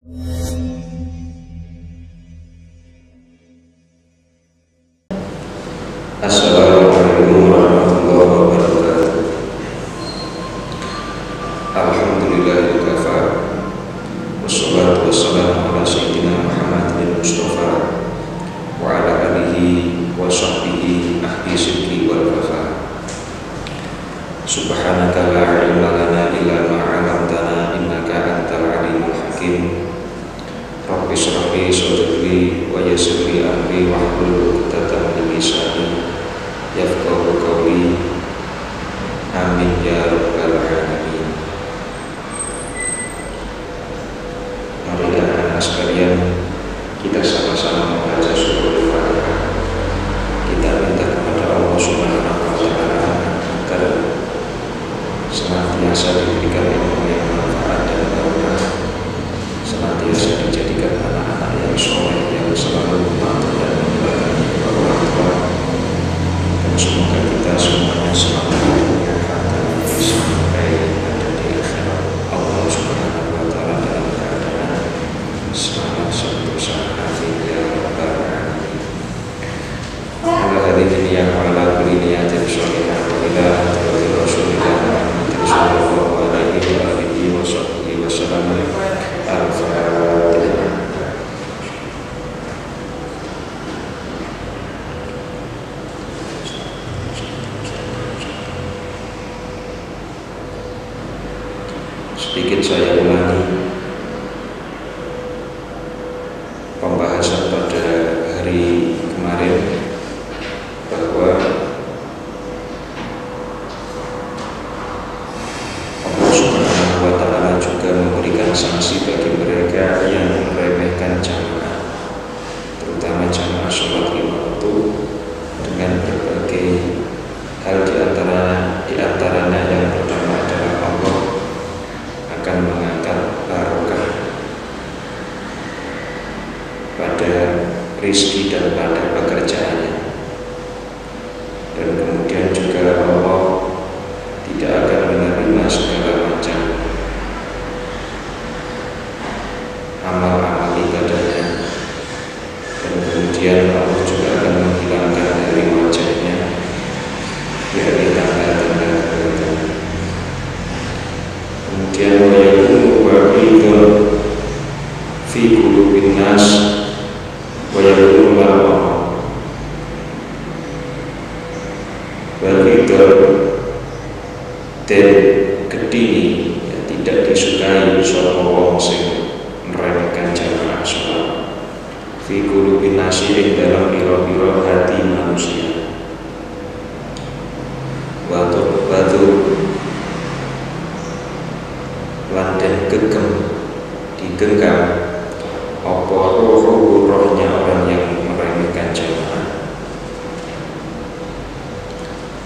Assalamualaikum warahmatullahi wabarakatuh. Alhamdulillahil kafa, wassalatu wassalamu ala sayyidina Muhammadin Mustafa wa ala alihi wa sahbihi ahli sidqi wal wafa. Subhanaka la ilma lana illa ma 'allamtana innaka antal alimul hakim. Rabbi shrah li sadri wa yassir li amri wahlul 'uqdatam min lisani yafqahu qawli. Amin ya rabbal alamin. Mari anak-anak sekalian, kita sama-sama membaca surah Al-Fatihah. Kita minta kepada Allah Subhanahu wa taala agar senantiasa diberikan ilmu yang manfaat dan barokah, senantiasa dijadikan anak-anak yang soleh, yang selalu membantu dan membanggakan orang tua. Dan semoga kita semuanya selalu dikatakan sampai ada di akhirat Allah Subhanahu wa taala dalam keadaan selamat sentosa. Amin ya rabbal alamin. Ala hadirin yang ala kulli niyatin sholihah wa ila hadrati Rasulillah Muhammadin sallallahu alaihi wa alihi wa sahbihi wa sallam. Al-Fatihah. Sedikit saya ulangi pembahasan pada hari kemarin bahwa Allah Subhanahu wa taala juga memberikan sanksi bagi mereka yang meremehkan jamaah, terutama jamaah sholat lima waktu, dengan berbagai hal diantaranya yang pertama adalah Allah akan mengangkat barokah pada rizki dan pada pekerjaannya, dan kemudian juga Allah tidak akan menerima segala macam amal-amal ibadahnya, dan kemudian Allah juga akan menghilangkan dari wajahnya yakni tanda-tanda kebaikan. Kemudian wayakunu wa'idun fi qulubin nas wayakunu lama wa'idun dan kedini yang tidak disukai sapa wong sing meremehkan jamaah sholat fi qulubin nas ing dalam pira-pira hati manusia. Batu landan gegem digenggam apa rohnya orang yang meremehkan jamaah.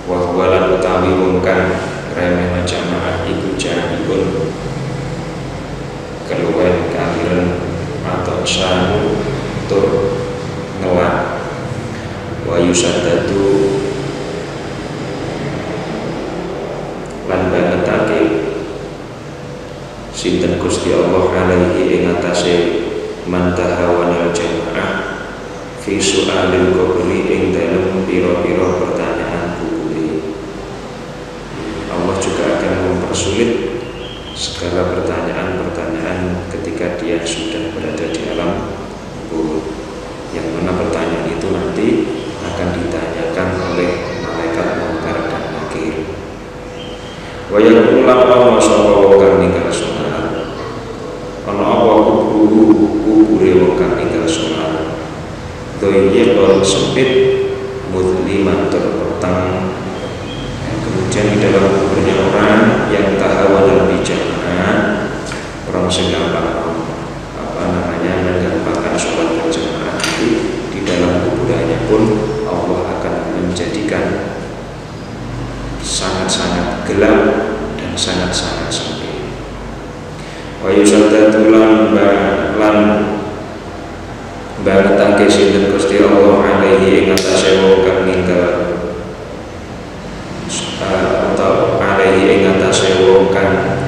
Wahwalan utawi mungkan remeh jamaah iku jahibun keluwen kafiran atau syanu tur ngelak wa yusaddadu lan bangetake sinten Gusti Allah alaihi ing atase man tahawanal jamaah fi su'alil qabri ing dalem pira-pira pertanyaan kubur. Allah juga akan mempersulit segala pertanyaan-pertanyaan ketika dia sudah berada di alam kubur, yang mana pertanyaan itu nanti akan ditanyakan oleh malaikat Munkar dan Nakir. Wa yaqulan Allah sapa wong kang ninggal salat ana apa kubure wong kang ninggal salat doyek orang sempit mudliman terpetang. Kemudian di dalam kuburnya orang yang tahawan di jamaah, orang segampang menggampangkan sholat berjamaah itu, di dalam kuburannya pun Allah akan menjadikan sangat-sangat gelap dan sangat-sangat sempit. Wa yusaddatu lan bangetake sinten Gusti Allah alaihi ing atase wong kang ninggal atau alaihi ing atase wong kang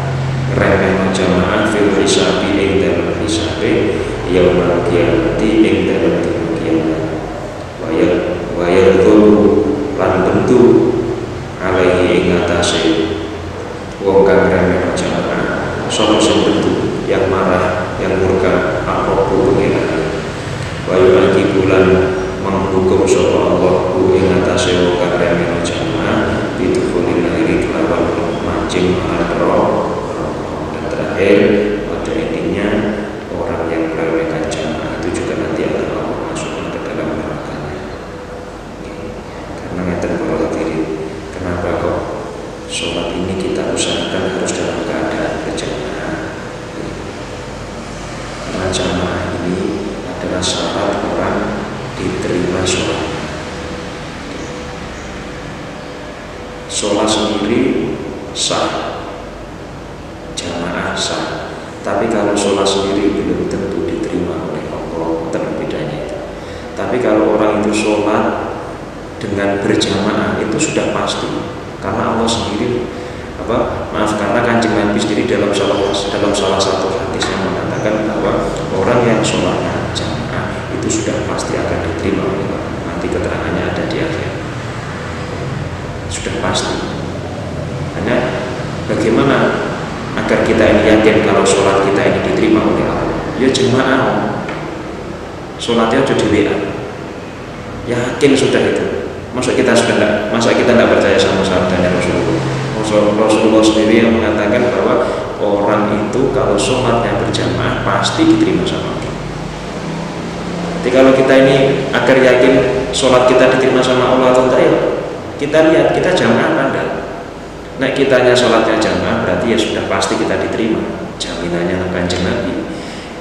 remeh jamaah fil hisabi ing dalem hisabe yaumul qiyamati ing dalem dina kiamat wa yadhuru lan bentu alaihi ing atase wong kang remeh jamaah sapa sing bentu yang marah yang murka apa pengiran wa yu'aqi bulan menghukum sapa Allah ing atase wong kang remeh jamaah bidkhulil nari kelawan mancing marang dan terakhir pada intinya orang yang meremehkan jamaah itu juga nanti akan Allah masukkan ke dalam nerakanya. Karena ngeten para hadirin, kenapa kok sholat ini kita usahakan harus dalam keadaan berjamaah? Karena jamaah ini adalah syarat orang diterima sholat. Sholat sendiri sah, jamaah sah. Tapi kalau sholat sendiri belum tentu diterima oleh Allah, bedanya itu. Tapi kalau orang itu sholat dengan berjamaah itu sudah pasti, karena Allah sendiri karena Kanjeng Nabi sendiri dalam salah satu hadisnya mengatakan bahwa orang yang sholatnya jamaah itu sudah pasti akan diterima oleh Allah. Nanti keterangannya ada di akhir. Sudah pasti. Hanya bagaimana agar kita ini yakin kalau sholat kita ini diterima oleh Allah? Ya jemaah, sholatnya sudah di WA, yakin sudah itu. Masa kita tidak percaya sama sabdanya Rasulullah sendiri yang mengatakan bahwa orang itu kalau sholatnya berjamaah pasti diterima sama Allah. Jadi kalau kita ini agar yakin sholat kita diterima sama Allah atau tidak, ya kita lihat kita jamaah pada. Nah kitanya sholatnya jamaah berarti ya sudah pasti kita diterima, jaminannya Kanjeng Nabi.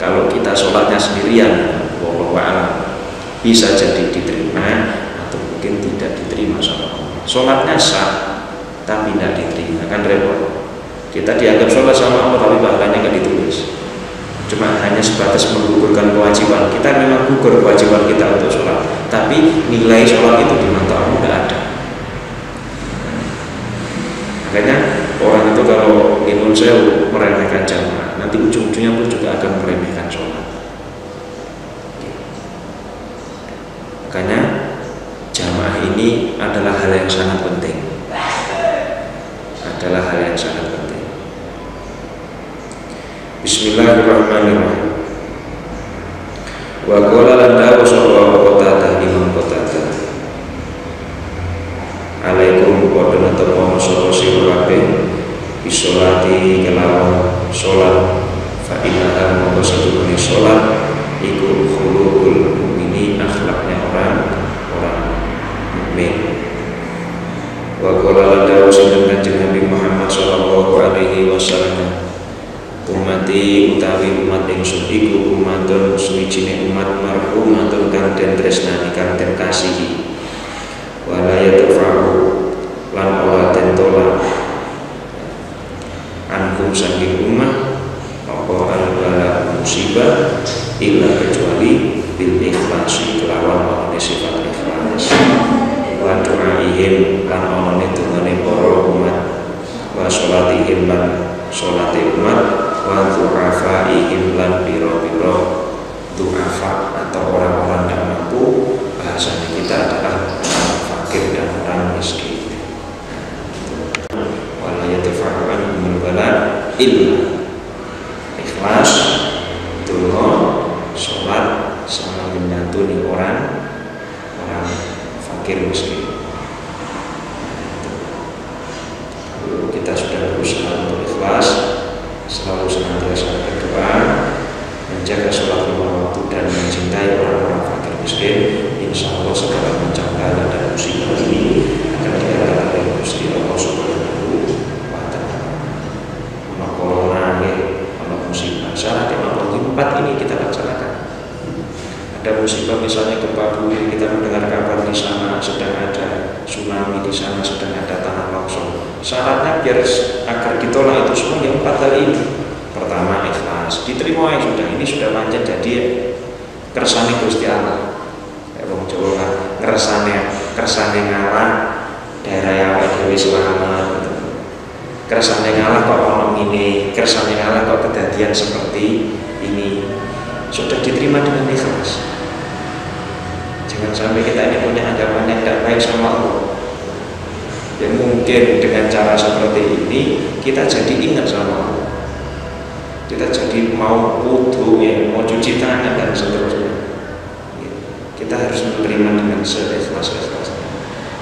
Kalau kita sholatnya sendirian, wallahu a'lam, bisa jadi diterima atau mungkin tidak diterima sama Allah. Sholatnya sah tapi tidak diterima, kan repot. Kita dianggap sholat sama Allah tapi pahalanya nggak ditulis, cuma hanya sebatas menggugurkan kewajiban. Kita memang gugur kewajiban kita untuk sholat, tapi nilai sholat itu di mata Allah tidak ada. Makanya orang itu kalau nyuwun sewu meremehkan jamaah, nanti ujung-ujungnya pun juga akan meremehkan sholat. Makanya jamaah ini adalah hal yang sangat penting. Bismillahirrahmanirrahim. Wa qala lan dawu sapa Qatadah Imam Qatadah, alaikum padha netepana sapa sira kabeh bisolati kelawan salat fa innaha mongko sedurunge salat iku khuluqul mukmini, akhlaknya orang mukmin. Wa qala lan dawu sapa Kanjeng Nabi Muhammad sallallahu alaihi wasallam, umati utawi umat ingsun iku umatun suwijine umat marhumatun kang den tresnani kang den kasihi, wala yatfa'u lan ora den tolak ankum saking umat apa al-bala musibah illa kecuali bil ikhlasi kelawan ana sifat ikhlas, wa du'aihim lan ana tungane para umat, wa sholatihim lan sholate umat, wa du'afaihim lan biro-biro du'afa atau orang-orang yang mampu, bahasanya kita adalah orang fakir dan orang miskin. Wala yatfa'u anhumul bala illa ikhlas, donga, sholat sama menyantuni orang fakir miskin. Kita sudah berusaha untuk ikhlas, selalu senantiasa berdoa, menjaga sholat lima waktu dan mencintai orang-orang fakir miskin, insya Allah segala macam bala dan musibah ini akan diangkat oleh Gusti Allah Subhanahu wa Ta'ala. Ono corona, ono musibah, syarat yang nomor 4 ini kita laksanakan. Ada musibah misalnya gempa bumi, kita mendengar kabar di sana sedang ada tsunami, di sana sedang ada tanah longsor. Syaratnya biar agar ditolak itu semua yang 4 hal ini. Pertama ikhlas, diterima yang sudah, ini sudah pancen jadi kersane Gusti Allah. Wong Jawa kan kersane ngalah daerah yang dhewe selamat. Kersane ngalah kok ono ngene, kersane ngalah kok kedadian seperti ini. sudah diterima dengan ikhlas. Jangan sampai kita ini punya anggapan yang tidak baik sama Allah. Ya mungkin dengan cara seperti ini kita jadi ingat sama Allah, kita jadi mau wudu, ya, mau cuci tangan dan seterusnya. Kita harus menerima dengan seikhlas-ikhlasnya.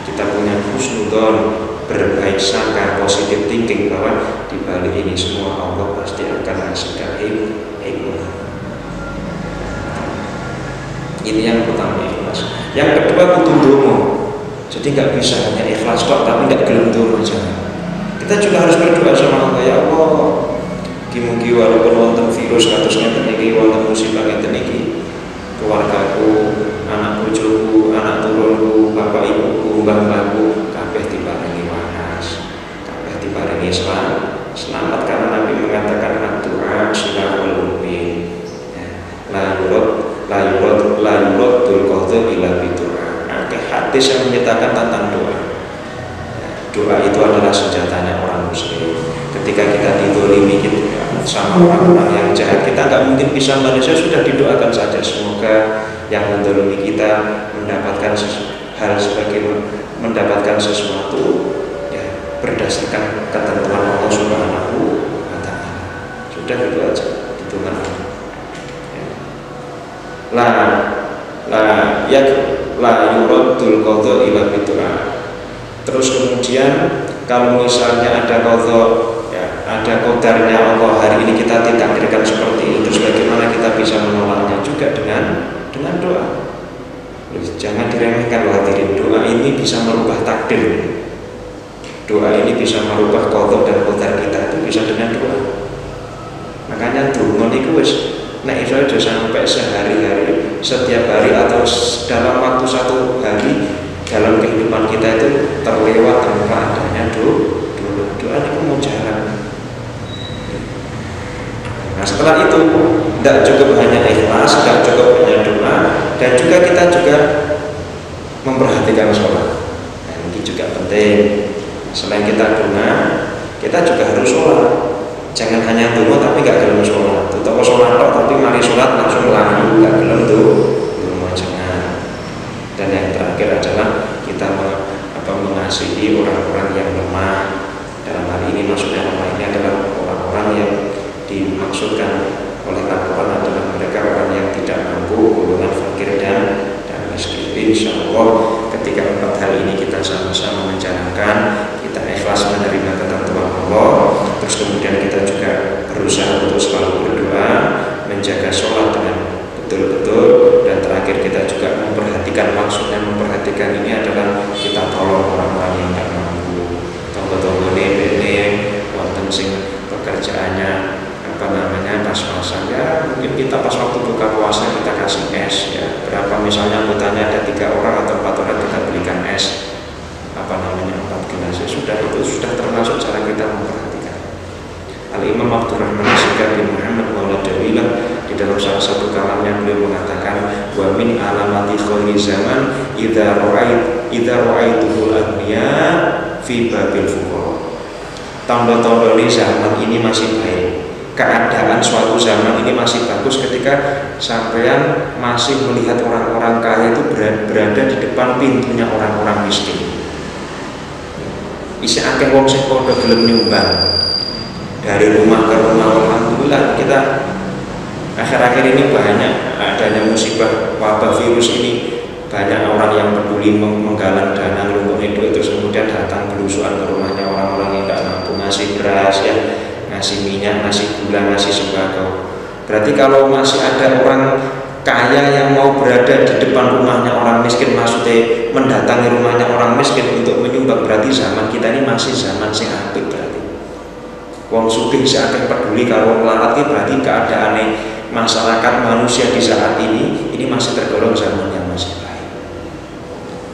Kita punya husnudzon, berbaik sangka, positive thinking bahwa di balik ini semua Allah pasti akan ngasih hikmah. Ini yang pertama, ikhlas. Yang kedua, kudu donga. Jadi nggak bisa hanya ikhlas kok tapi nggak gelem donga aja. Kita juga harus berdoa sama Allah, ya Allah, mugi-mugi walaupun wonten virus kados ngeten iki, wonten musibah ngeten iki, keluargaku, anak bojoku, anak turunku, bapak ibuku, mbah-mbahku kabeh diparingi waras, kabeh diparingi selamat karena Nabi mengatakan doa silahul mu'min. La yurad dul qadha ila bidu'a. Hadis yang menyatakan tentang doa. Doa itu adalah senjatanya orang muslim. Ketika kita didolimi sama orang-orang yang jahat, kita nggak mungkin bisa manusia, sudah didoakan saja semoga yang mendolimi kita mendapatkan hal sebagai mendapatkan sesuatu ya berdasarkan ketentuan Allah Subhanahu wa Ta'ala. Sudah gitu aja, itu kan. La yuradul qadha ila bidu'a. Terus kemudian kalau misalnya ada qadha, ya, ada qadarnya Allah hari ini kita ditakdirkan seperti ini, terus bagaimana kita bisa menolaknya juga dengan doa. Jangan diremehkan hadirin, doa ini bisa merubah takdir. Doa ini bisa merubah qadha dan qadar kita, itu bisa dengan doa. Makanya donga niku wis nek iso aja sampai sehari-hari, setiap hari atau dalam waktu satu hari dalam kehidupan kita itu terlewat tanpa adanya doa itu mau jarang. Nah setelah itu tidak cukup hanya ikhlas, tidak cukup hanya doa, dan juga kita juga memperhatikan sholat. Nah ini juga penting. Selain kita doa, kita juga harus sholat. Jangan hanya donga tapi gak gelem sholat. Utawa sholat tok tapi mari sholat langsung layu, gak gelem donga jangan. Dan yang terakhir adalah kita mengasihi orang-orang yang lemah. Dalam hari ini maksudnya lemah ini adalah orang-orang yang dimaksudkan oleh Al-Quran adalah mereka orang yang tidak mampu, golongan fakir dan miskin. Insya Allah ketika empat hal ini kita sama-sama menjalankan, kita ikhlas menerima ketentuan Allah, terus kemudian kita juga berusaha untuk selalu berdoa, menjaga sholat dengan betul-betul, dan terakhir kita juga memperhatikan. Maksudnya memperhatikan ini adalah kita tolong orang-orang yang tidak mampu, tonggo-tonggone bene wonten sing pekerjaannya pas-pasan, ya mungkin kita pas waktu buka puasa kita kasih es, ya berapa misalnya anggotanya ada 3 orang atau 4 orang, kita belikan es 4 gelas, ya sudah, itu sudah termasuk cara kita memperhatikan. Al-Imam Abdurrahman As-Sikar bin Muhammad Maulad Dawilah di dalam salah satu kalamnya beliau mengatakan, wa min alamati khairi zaman idza ra'aituhul aghniya fi babil fuqara. Tanda-tanda zaman ini masih baik, keadaan suatu zaman ini masih bagus ketika sampean masih melihat orang-orang kaya itu berada di depan pintunya orang-orang miskin. Isi akeh wong sing padha gelem nyumbang dari rumah ke rumah. Alhamdulillah kita akhir-akhir ini banyak adanya musibah wabah virus ini, banyak orang yang peduli menggalang dana untuk hidup, terus kemudian datang belusuan ke rumahnya orang-orang yang tidak mampu, ngasih beras, ya ngasih minyak, ngasih gula, ngasih sembako. Berarti kalau masih ada orang kaya yang mau berada di depan rumahnya orang miskin, maksudnya mendatangi rumahnya orang miskin untuk menyumbang, berarti zaman kita ini masih zaman sing apik. Berarti wong sugih sakit peduli kalau melarat, berarti keadaan masyarakat manusia di saat ini masih tergolong zaman yang masih baik.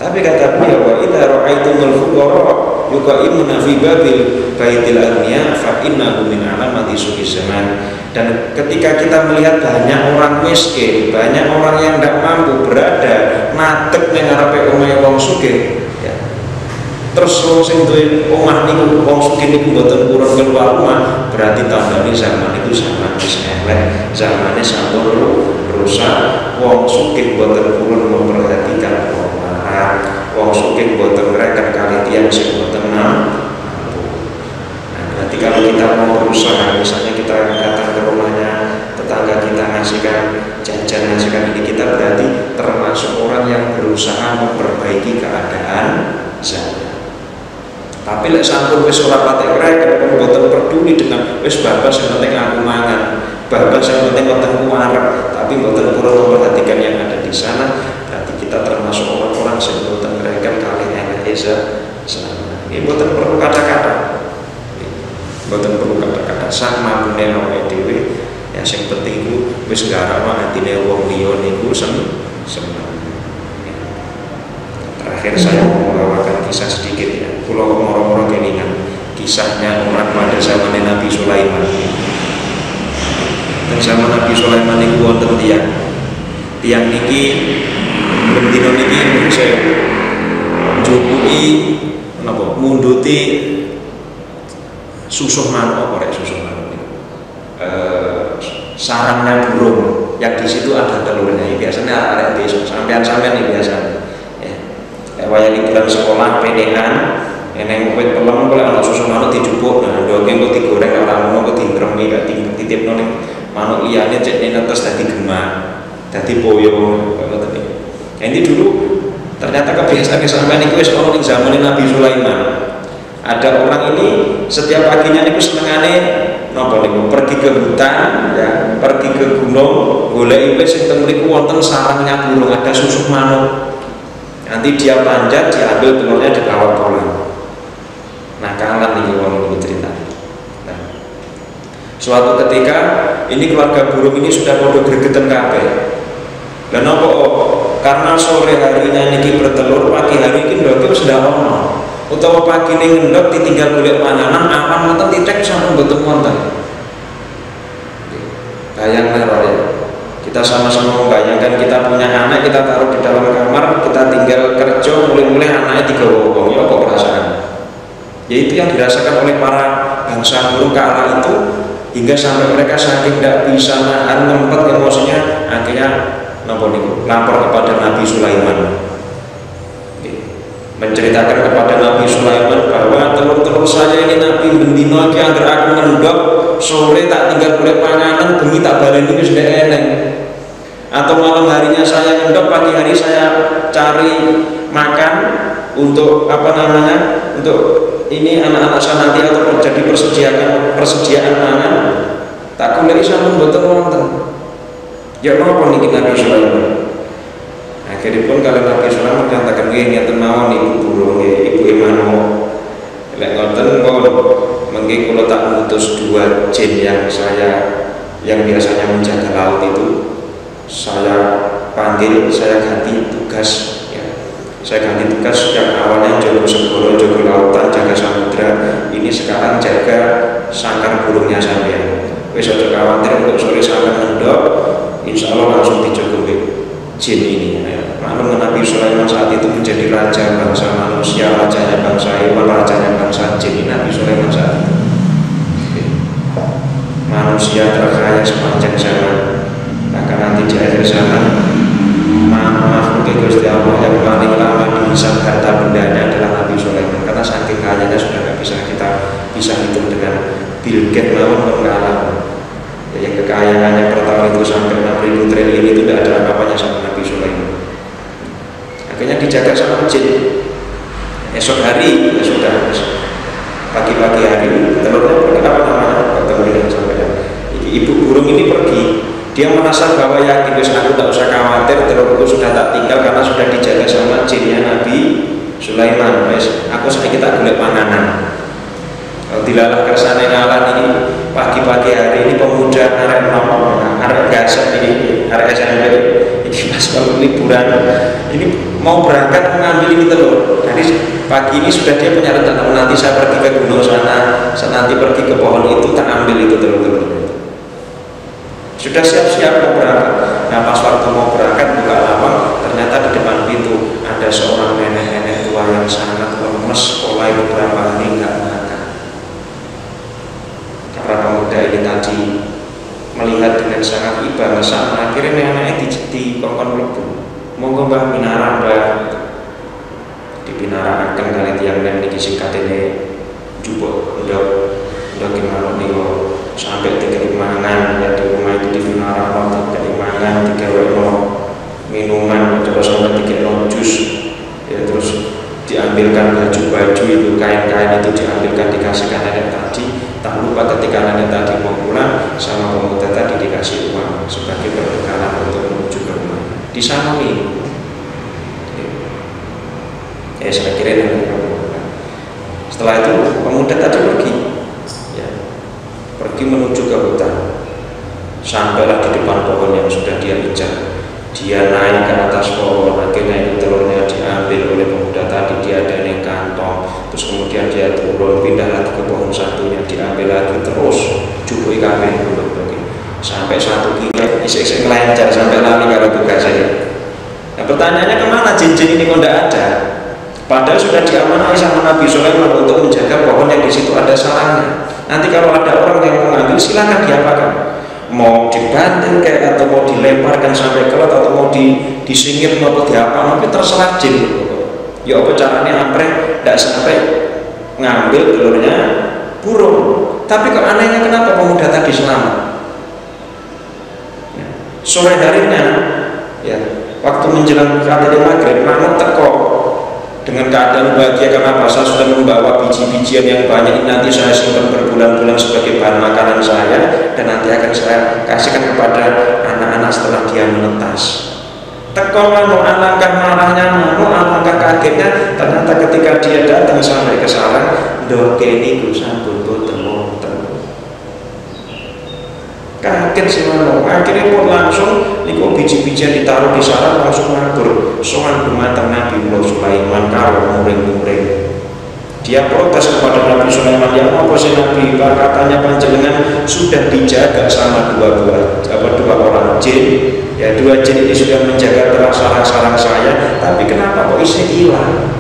Tapi kata beliau, wa idza ra'aitumul fuqara yuqaimuna fi babil baitil aghniya fa innahu min alamati su'is zaman. Dan ketika kita melihat banyak orang miskin, banyak orang yang tidak mampu berada madhep ning ngarepe omahe wong sugih, ya. Terus wong sing duwe omah niku wong sugih niku mboten purun keluar rumah, berarti tandane zaman itu zaman wis elek, zamane sampun berusaha. Wong sugih boten purun memperhatikan wong marah, wong sugih boten mereka kali tiang sing boten mampu. Nah, berarti kalau kita mau berusaha, misalnya kita datang ke rumahnya tetangga kita ngasihkan jajan, ngasihkan ini, kita berarti termasuk orang yang berusaha memperbaiki keadaan saya. Tapi lek sampun wis ora patek krek, mboten peduli dengan wis babas yang penting aku mangan, babas yang penting wonten kuarep, tapi mboten purun memperhatikan yang ada di sana, berarti kita termasuk orang-orang sing mboten ngreken kalih eleke selama. Ini mboten perlu kata-kata. Mboten perlu kata-kata, sak mambune awake dhewe. Ya sing penting iku wis nggarakno atine wong liya niku seneng. Terakhir saya mau membawakan kisah sedikit ya. Pulau moro-moro kelingan kisahnya orang pada zaman Nabi Sulaiman. Dan zaman Nabi Sulaiman niku wonten tiang niki bendina niki saya njupuki napa munduti susuh manuk apa rek susuh manuk niku. Sarangnya burung yang di situ ada telurnya. Biasanya ada besok sampean ini biasanya. Waya liburan sekolah pedean eneng wit pelem kok ana susu manuk dijupuk, nah ndoke kok digoreng ora ngono kok dingremi gak dititipno ning manuk liyane cek netes dadi gemah, dadi poyo ngoten iki. Ini dulu ternyata kebiasaan sampean iku wis ana ning zaman Nabi Sulaiman. Ada orang ini setiap paginya niku senengane napa niku pergi ke hutan ya, pergi ke gunung goleki wis sing teng mriku wonten sarangnya burung, ada susuk manuk. Nanti dia panjat, diambil telurnya dibawa pulang. Nah, kangen nih wong ini cerita. Nah, suatu ketika ini keluarga burung ini sudah podo gregetan kabeh. Lah napa? Karena sore harinya niki bertelur, pagi hari ini berarti sudah ono. Utawa pagi ini ngendok ditinggal golek panganan, awan wonten titik sampun mboten wonten. Bayang neror ya. Kita sama-sama membayangkan kita punya anak, kita taruh di dalam kamar, kita tinggal kerja, mulai-mulai anaknya digawa wong, ya apa perasaan? Ya itu yang dirasakan oleh para bangsa burung kala itu, hingga sampai mereka saking tidak bisa nahan ngempet emosinya, akhirnya lapor kepada Nabi Sulaiman, menceritakan kepada Nabi Sulaiman bahwa telur-telur saya ini Nabi bendino ki angger aku ngendok sore tak tinggal golek panganan, bengi tak baleni wis ndek eneng. Atau malam harinya saya ngendok, pagi hari saya cari makan untuk untuk ini anak-anak saya nanti atau jadi persediaan pangan, tak goleki sampun mboten wonten. Ya napa niki Nabi Sulaiman? Akhirnya pun kalau Nabi Sulaiman mengatakan nggih ngeten mawon ibu burung nggih ibu manuk. Lek ngoten pun mengki kula tak ngutus 2 jin yang biasanya menjaga laut itu. Saya panggil, saya ganti tugas ya. Saya ganti tugas yang awalnya jaga segoro, jaga lautan, jaga samudra, ini sekarang jaga sangkar burungnya sampean. Wis aja khawatir untuk sore sampean ngendok, insya Allah langsung dijaga jin ini ya. Maklum Nabi Sulaiman saat itu menjadi raja bangsa manusia, rajanya bangsa hewan, rajanya bangsa jin. Nabi Sulaiman saat itu manusia terkaya sepanjang zaman. Maka nanti di akhir zaman makhluk Gusti Allah yang paling lama dihisab harta bendanya adalah Nabi Sulaiman, karena saking kayanya sudah tidak bisa kita hitung dengan Bill Gates maupun pengalaman. Yang kekayaannya per tahun itu sampai 6.000 triliun itu tidak ada apa-apanya sama Nabi Sulaiman. Akhirnya dijaga sama jin. Esok hari ya sudah, pagi-pagi hari telurnya apa namanya ketemu sampai ibu burung ini pergi. Dia merasa bahwa yakin aku tak usah khawatir, telurku sudah tak tinggal karena sudah dijaga sama jinnya Nabi Sulaiman. Aku sakit tak golek panganan. Kalau dilalah kersane ngalah ini pagi-pagi hari ini pemuda arek gasep ini arek SMP ini pas kalau liburan ini mau berangkat mengambil ini telur. Jadi pagi ini sudah dia punya rencana, nanti saya pergi ke gunung sana, nanti pergi ke pohon itu tak ambil itu telur-telur. Sudah siap-siap mau berangkat. Nah pas waktu mau berangkat buka lawang, ternyata di depan pintu ada seorang nenek-nenek tua yang sangat lemes, mulai beberapa hari nggak makan. Karena pemuda ini tadi melihat dengan sangat bangsa akhirnya anaknya di kongkon mlebu monggo mbah minara mbah dipinara akan kali tiang dan niki singkatene jupuk udah gimana nih sampai mangan ya di rumah itu dipinara waktu mangan digawe minuman terus sampai jus ya terus diambilkan baju-baju itu kain-kain itu diambilkan dikasihkan nenek tadi. Tak lupa ketika nenek tadi mau pulang sama pemuda tadi dikasih uang sebagai perbekalan untuk menuju ke rumah. Di sana nih, ya saya kira nenek pulang. Setelah itu pemuda tadi pergi, ya, pergi menuju ke hutan. Sampailah di depan pohon yang sudah dia injak. Dia naik ke atas pohon, akhirnya itu telurnya diambil oleh pemuda tadi, dia ada di kantong, terus kemudian dia turun, pindah lagi ke pohon satunya, diambil lagi, terus jupui kami sampai 1 kilo, isi-isi melancar sampai lari kalau tugas saya. Nah pertanyaannya kemana cincin ini kok tidak ada? Padahal sudah diamanai sama Nabi Sulaiman untuk menjaga pohon yang di situ ada sarangnya. Nanti kalau ada orang yang mau ngambil silakan diapakan? Mau dibanting kayak atau mau dilemparkan sampai kelat atau mau disingir atau diapa tapi terserah jin. Ya apa caranya ampreh tidak sampai ngambil telurnya burung. Tapi kok anehnya kenapa pemuda tadi selamat? Ya. Sore harinya ya waktu menjelang kali maghrib namun teko dengan keadaan bahagia karena saya sudah membawa biji-bijian yang banyak ini nanti saya simpan berbulan-bulan sebagai bahan makanan saya dan nanti akan saya kasihkan kepada anak-anak setelah dia menetas. Teko manu alangkah marahnya manu alangkah kagetnya ternyata ketika dia datang sampai ke sarang dokeni sampun boten wonten. Kaget sih manu akhirnya pun langsung niku biji-bijian ditaruh di sarang langsung ngabur soal dumateng Nabi Sulaiman karo muring-muring. Dia protes kepada Nabi Sulaiman, ya apa sih Nabi, katanya panjenengan sudah dijaga sama dua orang jin, ya 2 jin ini sudah menjaga telah sarang-sarang saya, tapi kenapa kok isi hilang?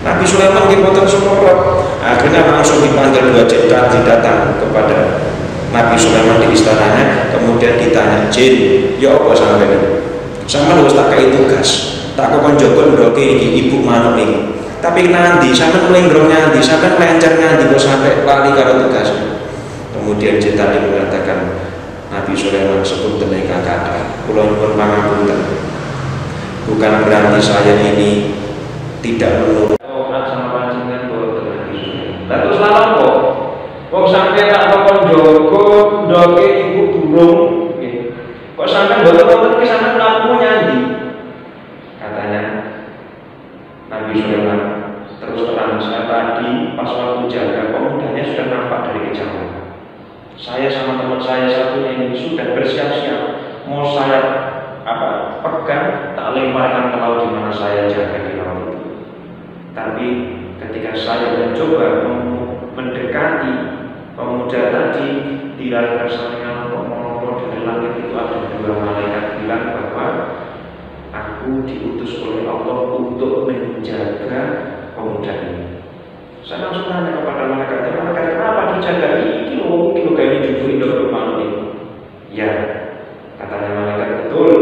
Nabi Sulaiman dipoten semprot, akhirnya langsung dipanggil 2 jin tadi datang kepada Nabi Sulaiman di istananya, kemudian ditanya jin, ya apa sampai ini? Sama harus tak kayak tugas, tak kok konjogon ndoke iki ibu manuk ini. Tapi nanti sampai melenggong nanti, sampai melencar nanti kok sampai lali karo tugas. Kemudian jin tadi mengatakan Nabi Sulaiman sebut tenaga kata, kula nyuwun pangapunten. Bukan berarti saya ini tidak menurut sama panjenengan boten Nabi Sulaiman. Lah terus lawan kok? Wong sampai tak kok njogo ndoke ibu burung. Kok sampai boten-boten ki sampe mlaku nyandi? Katanya Nabi Sulaiman, terus terang saya tadi pas waktu jaga pemudanya sudah nampak dari kejauhan. Saya sama teman saya satunya ini sudah bersiap-siap mau saya pegang tak lemparkan ke laut di mana saya jaga di laut itu. Tapi ketika saya mencoba mendekati pemuda tadi di dalam persaingan kok dari langit itu ada 2 malaikat bilang bahwa aku diutus oleh Allah untuk menjaga pemuda ini. Saya langsung tanya kepada malaikat, kenapa dijaga ini? Kilo kayak jujur dokter malu ini. Ya, katanya malaikat betul.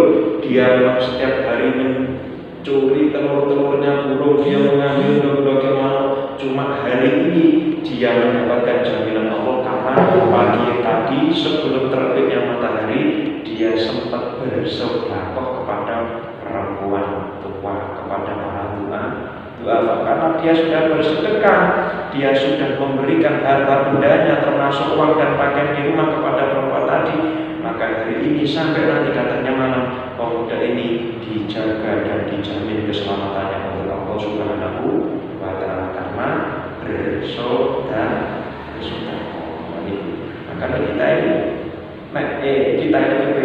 Dia memang setiap hari mencuri telur-telurnya burung, dia mengambil dokter malu. Cuma hari ini dia mendapatkan jaminan Allah karena pagi tadi sebelum terbitnya matahari dia sempat bersedekah kepada perempuan tua, kepada para doa karena dia sudah bersedekah, dia sudah memberikan harta bendanya termasuk uang dan pakaian di rumah kepada perempuan tadi, maka hari ini sampai nanti katanya malam pemuda ini dijaga dan dijamin keselamatannya oleh Allah Subhanahu wa Ta'ala karena bersedekah. Maka kita ini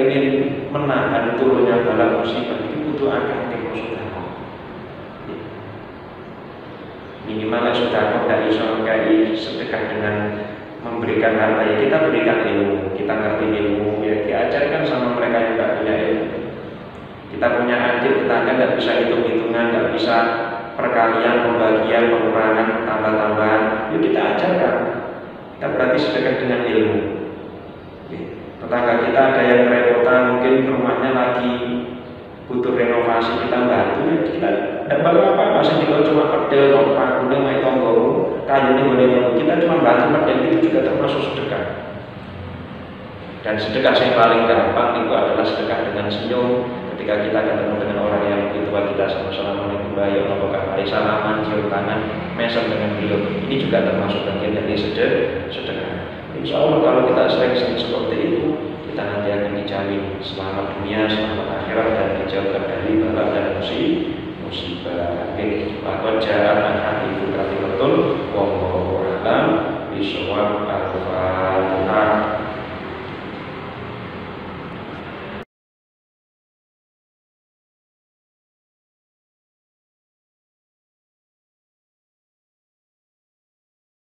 ingin menahan turunnya bala musibah itu butuh akan sedekah. Minimal sedekah dari kayak sedekah dengan memberikan harta ya kita berikan ilmu, kita ngerti ilmu ya diajarkan sama mereka yang tidak punya ilmu. Kita punya adik, tetangga nggak bisa hitung-hitungan, nggak bisa perkalian, pembagian, pengurangan, tambah-tambahan, yuk kita ajarkan. Kita berarti sedekah dengan ilmu. Tetangga kita ada yang kerepotan, mungkin rumahnya lagi butuh renovasi, kita bantu, ya kita tidak apa-apa, masih kita cuma pedel, mau pakunya, mau tonggo, kayu ini boleh tonggo, kita cuma bantu pedel, itu juga termasuk sedekah. Dan sedekah yang paling gampang itu adalah sedekah dengan senyum. Ketika kita ketemu dengan orang yang lebih tua, kita assalamualaikum bayi, apa kabar, salaman, cium tangan, mesem dengan beliau, ini juga termasuk bagian dari sedekah. Insya Allah kalau kita sering seperti itu, kita nanti akan dijamin selamat dunia, selamat akhirat, dan dijauhkan dari bala dan musibah. Laqad ja'at an haditsu katsiratun wallahu a'lam bishawab. Al-Fatihah.